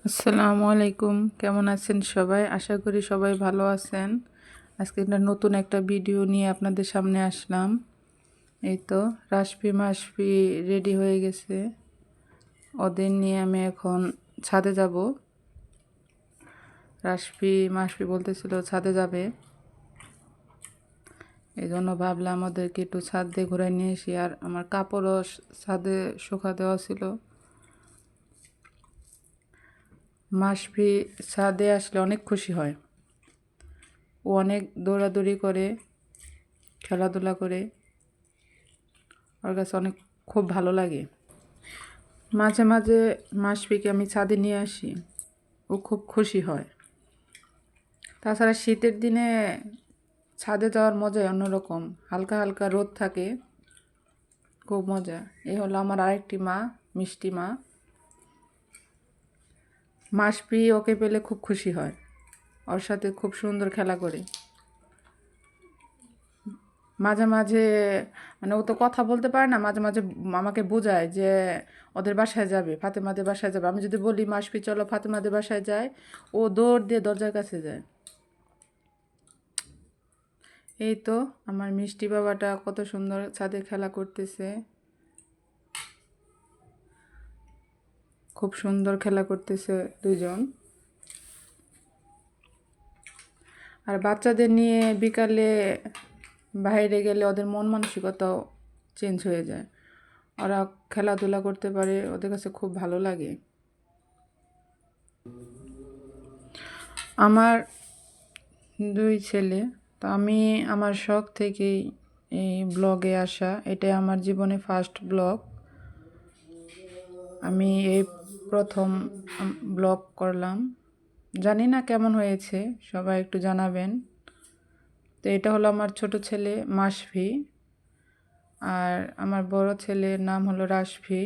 আসসালামু আলাইকুম, কেমন আছেন সবাই? আশা করি সবাই ভালো আছেন। আজকে নতুন একটা ভিডিও নিয়ে আপনাদের সামনে আসলাম। এই তো রাশপি মাশপি রেডি হয়ে গেছে। ওদের নিয়ে আমি এখন ছাদে যাব। রাশপি মাশপি বলতেছিল ছাদে যাবে, এই জন্য ভাবলাম ওদেরকে একটু ছাদ দিয়ে ঘুরে নিয়ে এসি। আর আমার কাপড়ও ছাদে শুকা দেওয়া ছিল। মাশপি ছাদে আসলে অনেক খুশি হয়। ও অনেক দৌড়াদৌড়ি করে, খেলাধুলা করে, ওর কাছে অনেক খুব ভালো লাগে। মাঝে মাঝে মাশফিকে আমি ছাদে নিয়ে আসি, ও খুব খুশি হয়। তাছাড়া শীতের দিনে ছাদে যাওয়ার মজাই অন্যরকম। হালকা হালকা রোদ থাকে, খুব মজা। এই হলো আমার আরেকটি মা, মিষ্টি মা। মাশফি ওকে পেলে খুব খুশি হয়, ওর সাথে খুব সুন্দর খেলা করে। মাঝে মাঝে মানে ও তো কথা বলতে পারে না, মাঝে মাঝে আমাকে বোঝায় যে ওদের বাসায় যাবে, ফাতেমাদের বাসায় যাবে। আমি যদি বলি মাসফি চলো ফাতেমাদের বাসায় যায়, ও দৌড় দিয়ে দরজার কাছে যায়। এই তো আমার মিষ্টি বাবাটা কত সুন্দর ছাদে খেলা করতেছে, খুব সুন্দর খেলা করতেছে দুজন। আর বাচ্চাদের নিয়ে বিকালে বাইরে গেলে ওদের মন মানসিকতাও চেঞ্জ হয়ে যায়, ওরা খেলাধুলা করতে পারে, ওদের কাছে খুব ভালো লাগে। আমার দুই ছেলে, তো আমি আমার শখ থেকেই এই ব্লগে আসা। এটাই আমার জীবনে ফার্স্ট ব্লগ। আমি এই প্রথম ব্লগ করলাম, জানি না কেমন হয়েছে, সবাই একটু জানাবেন। তো এটা হলো আমার ছোট ছেলে মাশফি, আর আমার বড় ছেলের নাম হলো রাশফি।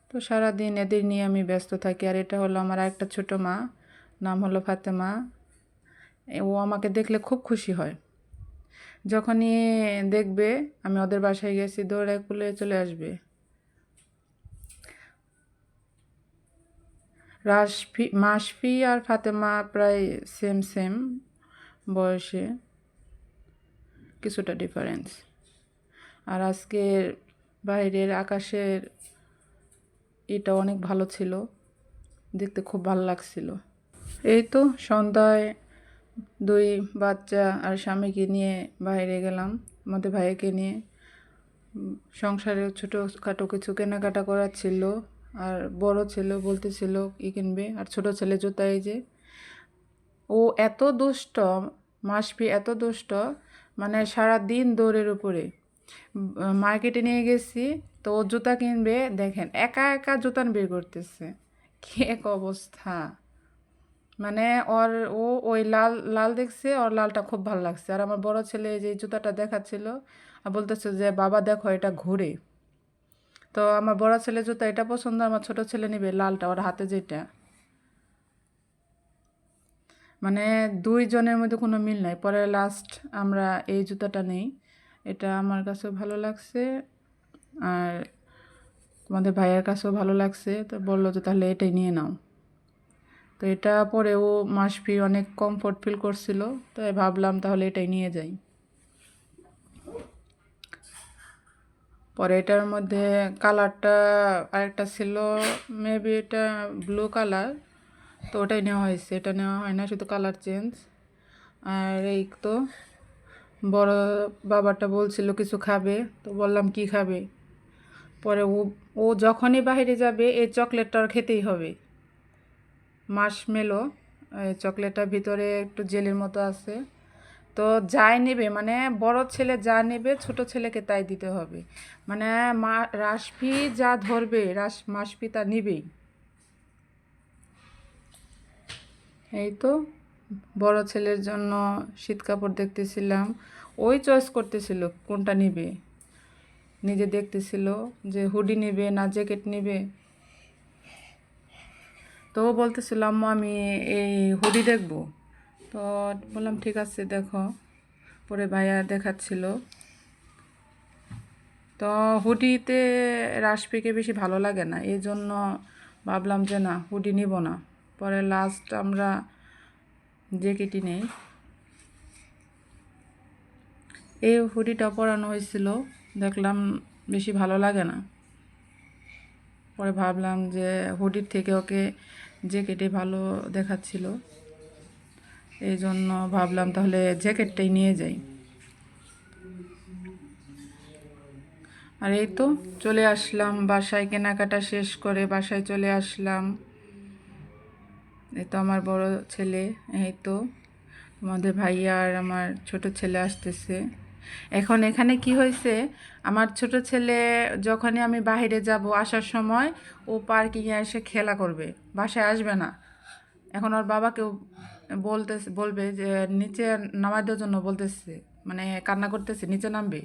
তো সারাদিন এদের নিয়ে আমি ব্যস্ত থাকি। আর এটা হলো আমার আরেকটা ছোট মা, নাম হলো ফাতেমা। ও আমাকে দেখলে খুব খুশি হয়। যখনই দেখবে আমি ওদের বাসায় গেছি, দৌড়ায় কুলে চলে আসবে। মাশফি আর ফাতেমা প্রায় সেম সেম বয়সে, কিছুটা ডিফারেন্স। আর আজকের বাইরের আকাশের এটা অনেক ভালো ছিল, দেখতে খুব ভালো লাগছিল। এই তো সন্ধ্যায় দুই বাচ্চা আর স্বামীকে নিয়ে বাইরে গেলাম, আমাদের ভাইকে নিয়ে। সংসারের ছোটোখাটো কিছু কেনাকাটা করার ছিল। আর বড় ছেলে বলতেছিল কি কিনবে, আর ছোট ছেলে জুতা। এই যে ও এত দুষ্ট, মাসফি এত দুষ্ট, মানে সারা দিন দৌড়ের উপরে। মার্কেটে নিয়ে গেছি, তো ও জুতা কিনবে, দেখেন একা একা জুতা বের করতেছে, কি এক অবস্থা। মানে ওর ও ওই লাল লাল দেখছে, ওর লালটা খুব ভালো লাগছে। আর আমার বড় ছেলে যে জুতাটা দেখাচ্ছিল আর বলতেছে যে বাবা দেখো এটা ঘুরে। তো আমার বড় ছেলে জুতা এটা পছন্দ, আমার ছোট ছেলে নিবে লালটা, ওর হাতে যেটা। মানে দুইজনের মধ্যে কোনো মিল নাই। পরে লাস্ট আমরা এই জুতাটা নেই, এটা আমার কাছেও ভালো লাগছে আর তোমাদের ভাইয়ের কাছেও ভালো লাগছে। তো বললো যে তাহলে এটাই নিয়ে নাও। তো এটা পরে ও মাসফি অনেক কমফোর্ট ফিল করছিল, তাই ভাবলাম তাহলে এটাই নিয়ে যাই। পরে এটার মধ্যে কালারটা আরেকটা ছিল, মেবি এটা ব্লু কালার, তো ওটাই নেওয়া হয়েছে, এটা নেওয়া হয় না, শুধু কালার চেঞ্জ। আর এই তো বড় বাবাটা বলছিল কিছু খাবে, তো বললাম কি খাবে। পরে ও ও যখনই বাইরে যাবে এই চকলেটটা ওর খেতেই হবে, মার্শমেলো। এই চকলেটটার ভিতরে একটু জেলির মতো আছে। তো যাই নেবে, মানে বড় ছেলে যা নেবে ছোট ছেলেকে তাই দিতে হবে। মানে রাশফি যা ধরবে মাশফি তা নিবেই। এই তো বড় ছেলের জন্য শীত কাপড় দেখতেছিলাম, ওই চয়েস করতেছিল কোনটা নিবে, নিজে দেখতেছিল যে হুডি নেবে না জ্যাকেট নেবে। তো বলতেছিল আম্মু আমি এই হুডি দেখবো। তো বললাম ঠিক আছে দেখো। পরে ভাইয়া দেখাচ্ছিল, তো হুডিতে রাশপিকে বেশি ভালো লাগে না, এই জন্য ভাবলাম যে না হুডি নিব না, পরে লাস্ট আমরা জ্যাকেটই নেই। এই হুডিটা পরানো হয়েছিল, দেখলাম বেশি ভালো লাগে না, পরে ভাবলাম যে হুডির থেকে ওকে জ্যাকেটে ভালো দেখাচ্ছিল, এই জন্য ভাবলাম তাহলে জ্যাকেটটাই নিয়ে যাই। আর এই তো চলে আসলাম বাসায়, কেনাকাটা শেষ করে বাসায় চলে আসলাম। এই তো আমার বড় ছেলে, এই তো আমাদের ভাইয়া আর আমার ছোট ছেলে আসতেছে। এখন এখানে কি হয়েছে, আমার ছোট ছেলে যখনই আমি বাইরে যাব আসার সময় ও পার্কিংয়ে এসে খেলা করবে, বাসায় আসবে না। এখন ওর বাবাকেও বলবে যে নিচে নামাই দেওয়ার জন্য বলতেছে, মানে কান্না করতেছে নিচে নামবে,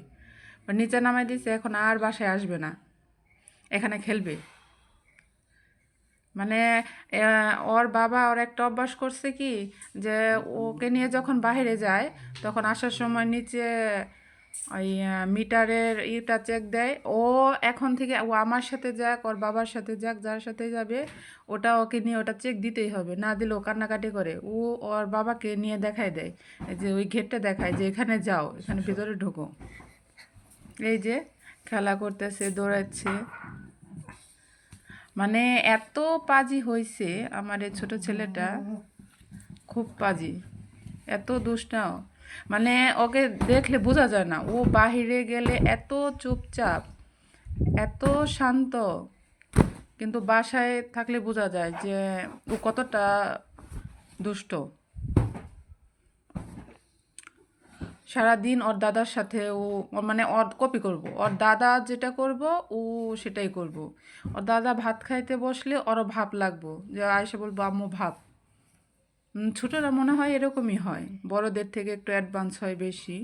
নিচে নামাই দিছে, এখন আর বাসায় আসবে না, এখানে খেলবে। মানে ওর বাবা ওর একটা অভ্যাস করছে কি, যে ওকে নিয়ে যখন বাইরে যায় তখন আসার সময় নিচে ওই মিটারের ইটা চেক দেয়। ও এখন থেকে ও আমার সাথে যাক ওর বাবার সাথে যাক যার সাথে যাবে, ওটা ওকে নিয়ে ওটা চেক দিতেই হবে, না দিলে ও কান্নাকাটি করে। ও ওর বাবাকে নিয়ে দেখায় দেয়, যে ওই গেটটা দেখায় যে এখানে যাও, এখানে ভিতরে ঢোকো। এই যে খেলা করতেছে, দৌড়াচ্ছে, মানে এত পাজি হয়েছে আমার এই ছোট ছেলেটা, খুব পাজি, এত দুষ্টাও। মানে ওকে দেখলে বোঝা যায় না, ও বাহিরে গেলে এত চুপচাপ, এত শান্ত, কিন্তু বাসায় থাকলে বোঝা যায় যে ও কতটা দুষ্ট। সারাদিন ওর দাদার সাথে মানে ওর কপি করব, ওর দাদা যেটা করব ও সেটাই করব। ওর দাদা ভাত খাইতে বসলে ওরও ভাব লাগবো, যে আয়সা বলবো আম্মু ভাব। ছোটরা মনে হয় এরকমই হয়, বড়দের থেকে একটু অ্যাডভান্স হয় বেশি।